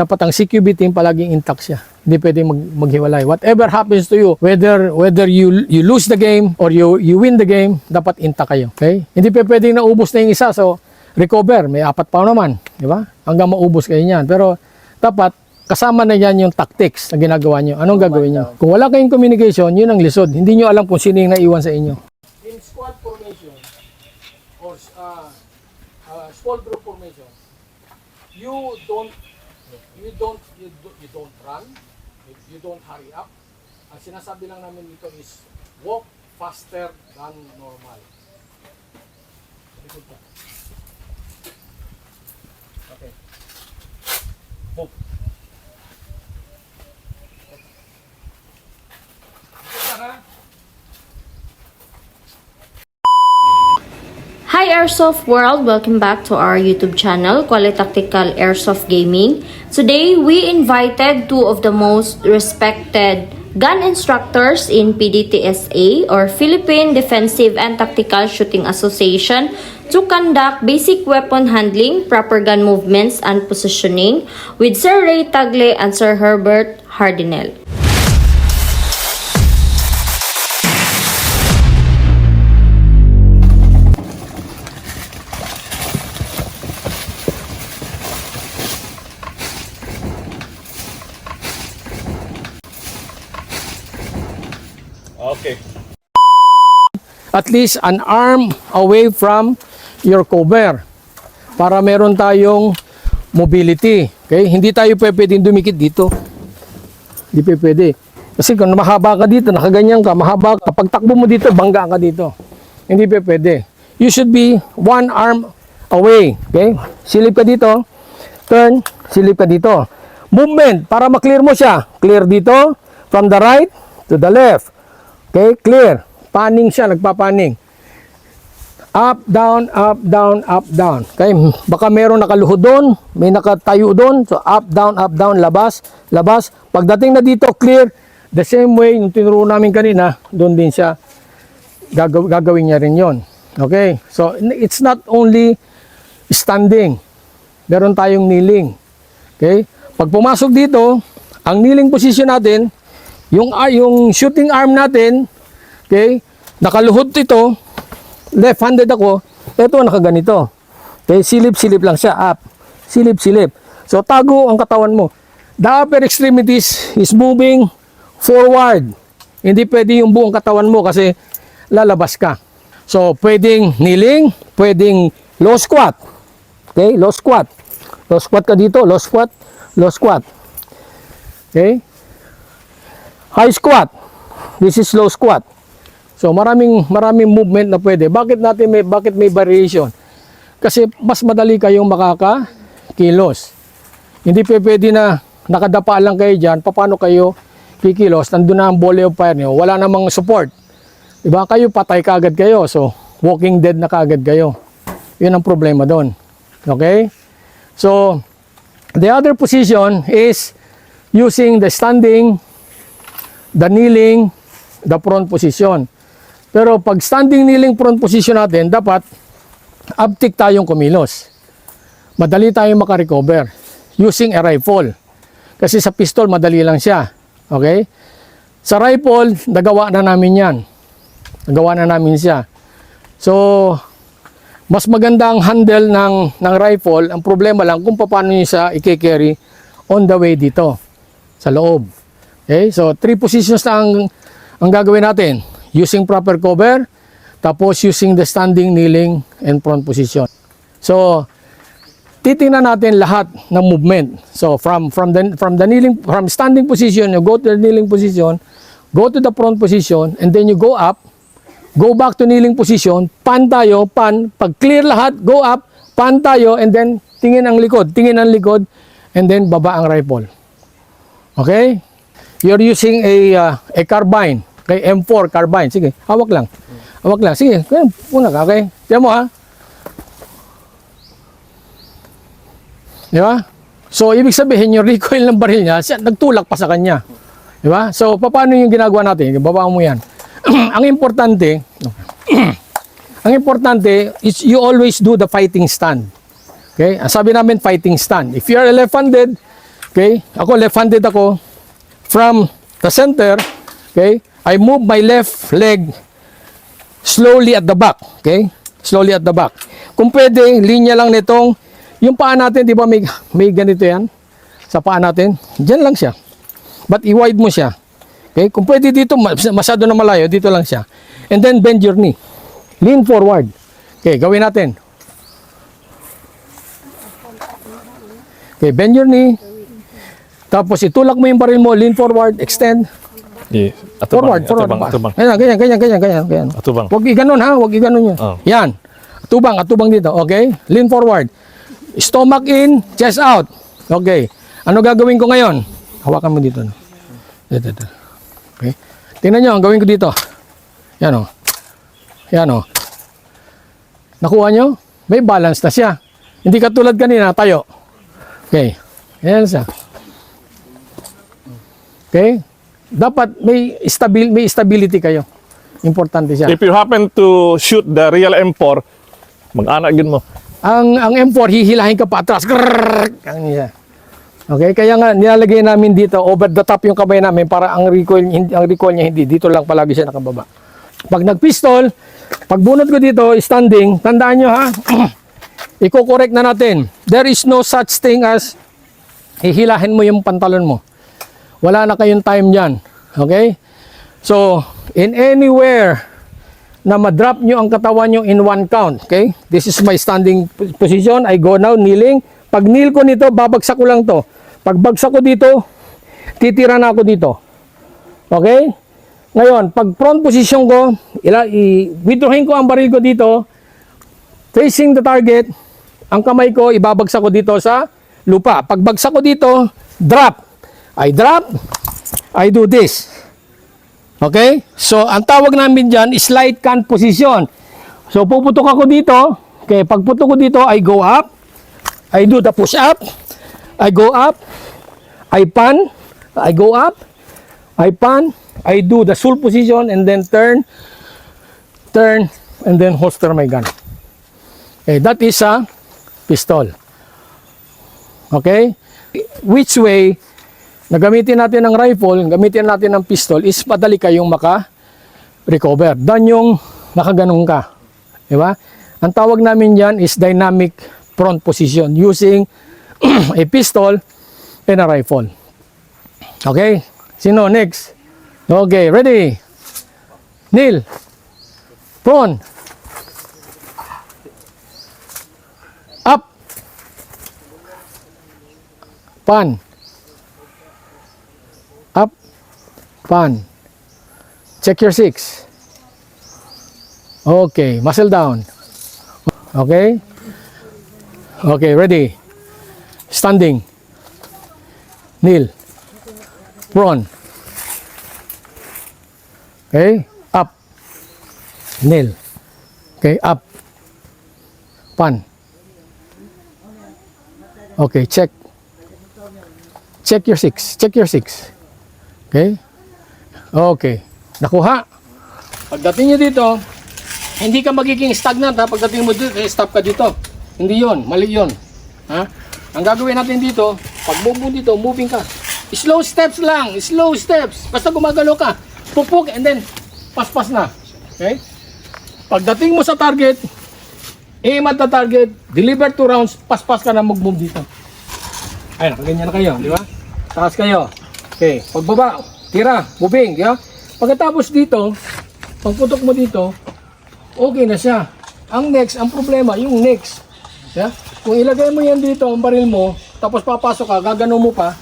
Dapat ang CQB team palaging intact siya. Hindi pwedeng maghiwalay. Whatever happens to you, whether you lose the game or you win the game, dapat intact kayo. Okay? Hindi pwedeng naubos na yung isa, so recover. May 4 pa naman. Di ba? Hanggang maubos kayo niyan. Pero dapat kasama na yan yung tactics na ginagawa nyo. Anong gagawin nyo? Kung wala kayong communication, yun ang lisod. Hindi nyo alam kung sino yung naiwan sa inyo. In squad formation or small group formation, you don't run, you don't hurry up. Ang sinasabi lang namin dito is walk faster than normal. Likod ka. Okay. Move. Hi Airsoft World! Welcome back to our YouTube channel, Quality Tactical Airsoft Gaming. Today, we invited 2 of the most respected gun instructors in PDTSA or Philippine Defensive and Tactical Shooting Association to conduct basic weapon handling, proper gun movements, and positioning with Sir Ray Tagle and Sir Herbert Hardinel. Okay. At least an arm away from your cover para meron tayong mobility. Okay? Hindi tayo pwedeng dumikit dito. Hindi pwede. Kasi kung mahaba ka dito, nakaganyan ka, mahaba ka, pag takbo mo dito, bangga ka dito. Hindi pwede. You should be 1 arm away. Okay? Silip ka dito, turn, silip ka dito. Movement, para maklear mo siya. Clear dito, from the right to the left. Okay, clear. Panning siya, nagpapaning. Up, down, up, down, up, down. Okay, baka meron nakaluhod doon, may nakatayo doon. So, up, down, labas, labas. Pagdating na dito, clear. The same way, yung tinuro namin kanina, doon din siya. Gagawin niya rin yon. Okay, so it's not only standing. Meron tayong kneeling. Okay, pag pumasok dito, ang kneeling position natin, yung shooting arm natin, okay, nakaluhod ito, left-handed ako, ito nakaganito. Okay, silip-silip lang siya, up, silip-silip. So, tago ang katawan mo. The upper extremities is moving forward. Hindi pwede yung buong katawan mo kasi lalabas ka. So, pwedeng kneeling, pwedeng low squat. Okay, low squat. Low squat ka dito, low squat, low squat. Okay. High squat. This is low squat. So maraming movement na pwede. Bakit may variation? Kasi mas madali kayong makakakilos. Hindi pwede na nakadapa lang kayo diyan. Paano kayo kikilos? Nandun na ang volley of fire niyo. Wala namang support. Diba? Kayo patay kaagad kayo. So walking dead na kaagad kayo. 'Yun ang problema doon. Okay? So the other position is using the standing, the kneeling, the prone position. Pero pag standing, kneeling, prone position natin, dapat uptick tayong kumilos. Madali tayong makarecover using a rifle. Kasi sa pistol, madali lang siya. Okay? Sa rifle, nagawa na namin yan. Nagawa na namin siya. So, mas maganda ang handle ng rifle. Ang problema lang kung paano nyo siya i-carry on the way dito, sa loob. Okay, so 3 positions na ang gagawin natin. Using proper cover, tapos using the standing, kneeling, and prone position. So, titingnan natin lahat ng movement. So, from standing position, you go to the kneeling position, go to the prone position, and then you go up, go back to kneeling position, pan tayo, pan, pag clear lahat, go up, pan tayo, and then tingin ang likod, and then baba ang rifle. Okay? You're using a carbine, okay, M4 carbine. Sige, hawak lang. Hawak lang. Sige, una ka, okay? Tiyan mo ha. Di ba? So, ibig sabihin, yung recoil ng baril niya, nagtulak pa sa kanya. Di ba? So, paano yung ginagawa natin? Babaan mo yan. Ang importante, is you always do the fighting stand. Okay? Ang sabi namin, fighting stand. If you are left-handed, Okay? Ako, left-handed ako. From the center, okay? I move my left leg slowly at the back. Okay? Slowly at the back. Kung pwede, linya lang nitong, yung paa natin, di ba may ganito yan? Sa paa natin. Diyan lang siya. But i-wide mo siya. Okay? Kung pwede dito, masyado na malayo, dito lang siya. And then bend your knee. Lean forward. Okay, gawin natin. Okay, bend your knee. Tapos itulak mo yung baril mo, lean forward, extend. Yeah. Forward. Atubang. Ganyan. Atubang. Huwag iganon ha, huwag iganon yun. Oh. Yan. Atubang dito, okay? Lean forward. Stomach in, chest out. Okay. Ano gagawin ko ngayon? Hawakan mo dito. Dito. Okay. Tingnan nyo, ang gawin ko dito. Yan o. Nakuha nyo? May balance na siya. Hindi katulad kanina, tayo. Okay. Yan siya. Okay. Dapat may stability kayo. Importante siya. If you happen to shoot the real M4, mag-anak din mo. Ang M4 hihilahin ka pa atras. Ganyan siya. Okay, kaya nga nilalagay namin dito over the top yung kamay namin para ang recoil niya hindi dito lang palagi siya nakababa. Pag nagpistol, pag bunot ko dito standing, tandaan nyo ha. Iko-correct na natin. There is no such thing as hihilahin mo yung pantalon mo. Wala na kayong time diyan. Okay? So, in anywhere na ma-drop nyo ang katawan nyo in one count. Okay? This is my standing position. I go now, kneeling. Pag kneel ko nito, babagsak ko lang to. Pag bagsak ko dito, titira na ako dito. Okay? Ngayon, pag front position ko, withdrawin ko ang baril ko dito, facing the target, ang kamay ko, ibabagsak ko dito sa lupa. Pag bagsak ko dito, drop. I drop, I do this. Okay? So, ang tawag namin dyan is slight cant position. So, puputok ako dito. Okay, pag putok ko dito, I go up. I do the push up. I go up. I pan. I go up. I pan. I do the sul position and then turn, and then holster my gun. Okay, that is a pistol. Okay? Which way na gamitin natin ng rifle, gamitin natin ng pistol, is madali kayong maka-recover. Dan yung nakaganong ka. Diba? Ang tawag namin yan is dynamic front position using a pistol and a rifle. Okay? Sino? Next. Okay, ready? Kneel. Prone. Up. Pan. Up, pan. Check your 6. Okay, muscle down. Okay. Okay, ready. Standing. Kneel. Prone. Okay, up. Kneel. Okay, up. Pan. Okay, check. Check your 6. Check your 6. Okay? Okay. Nakuha. Pagdating nyo dito, hindi ka magiging stagnant ha. Pagdating mo dito, stop ka dito. Hindi yon, mali yon. Ha? Ang gagawin natin dito, pag move mo dito, moving ka. Slow steps lang. Slow steps. Basta gumagalaw ka. Pupuk and then paspas na. Okay? Pagdating mo sa target, aim at the target, deliver 2 rounds, paspas ka na mag-move dito. Ayun, ganyan na kayo, di ba? Taas kayo. Okay, pagbaba, tira, moving, di ba? Pagkatapos dito, pagputok mo dito, okay na siya. Ang next, ang problema, yung next. Yeah? Kung ilagay mo yan dito, ang baril mo, tapos papasok ka, gagano mo pa,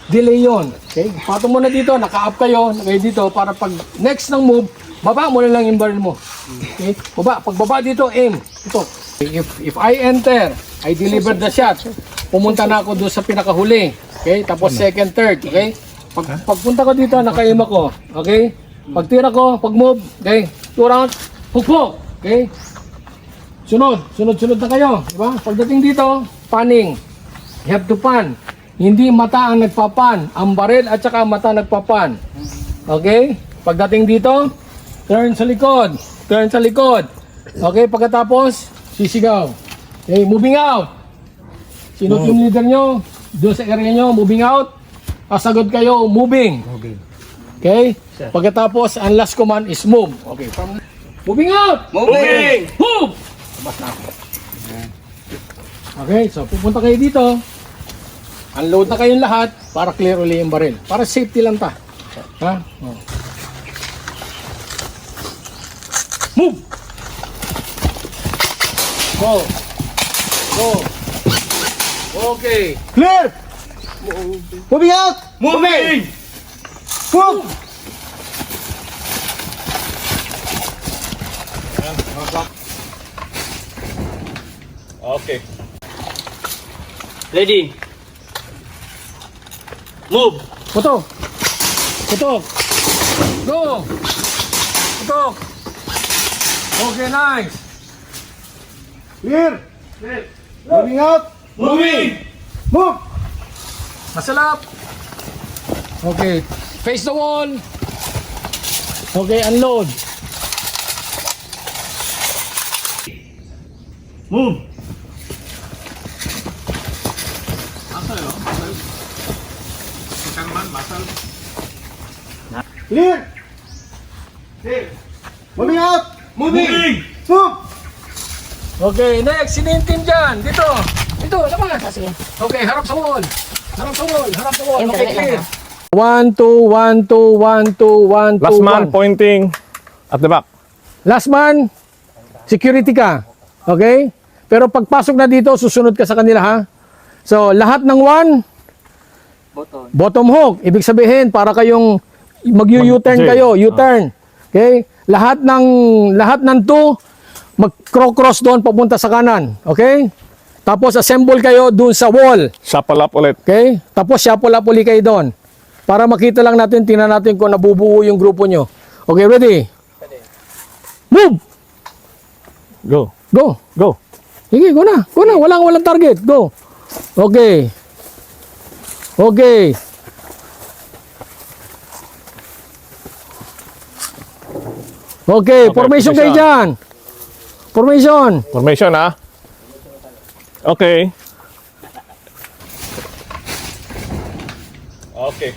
delay yon. Okay? Patong mo na dito, naka-up kayo dito, para pag next ng move, baba mo na lang yung baril mo. Okay? Baba, pagbaba dito, aim. Ito. If I enter, I deliver the shot. Pumunta na ako doon sa pinakahuli. Okay? Tapos second, third. Okay? Pagpunta ko dito, naka-aim ako. Okay? Pagtira ko, pag-move, okay? 2 rounds, hukbo. Okay? Sunod na kayo. Diba? Pagdating dito, panning. You have to pan. Hindi mata ang nagpapan. Ang baril at saka mata nagpapan. Okay? Pagdating dito, turn sa likod. Turn sa likod. Okay? Pagkatapos, sisigaw. Okay? Moving out. Sino team leader nyo? Doon sa area nyo, moving out. Pasagod kayo, moving. Okay? Pagkatapos, ang last command is move. Okay, from moving out! Moving! Move! Labas na ako. Okay, so pupunta kayo dito. Unload na kayong lahat para clear uli yung baril. Para safety lang ta. Ha? Oh. Move! Go! Go! Okay. Clear! Moving out! Moving! Move! Okay. Ready? Move! Putok! Putok! Go! Putok! Okay, nice! Clear! Moving out! Moving! Move! Masalap! Okay, face the wall! Okay, unload! Move! Clear! Clear! Moving out! Moving! Move! Okay, next, sino yung team dyan? Dito! Dito, labas! Okay, harap sa wall! Harap sa wall! Harap sa wall! Okay, clear! 1, 2, 1, 2, 1, 2, 1, 2, Last man pointing at the back. Last man, security ka. Okay? Pero pagpasok na dito, susunod ka sa kanila ha. So, lahat ng 1, bottom hook. Ibig sabihin, para kayong mag-U-turn J. kayo. U-turn. Okay? Lahat ng 2, mag-cross doon papunta sa kanan. Okay? Tapos, assemble kayo doon sa wall. Shuffle up ulit. Okay? Tapos, shuffle up uli kayo doon. Para makita lang natin, tingnan natin kung nabubuo yung grupo nyo. Okay, ready? Move! Go. Go! Go. Sige, go na. Go na. Walang target. Go. Okay. Okay. Okay, formation kayo dyan. Formation. Formation ah. Okay. Okay.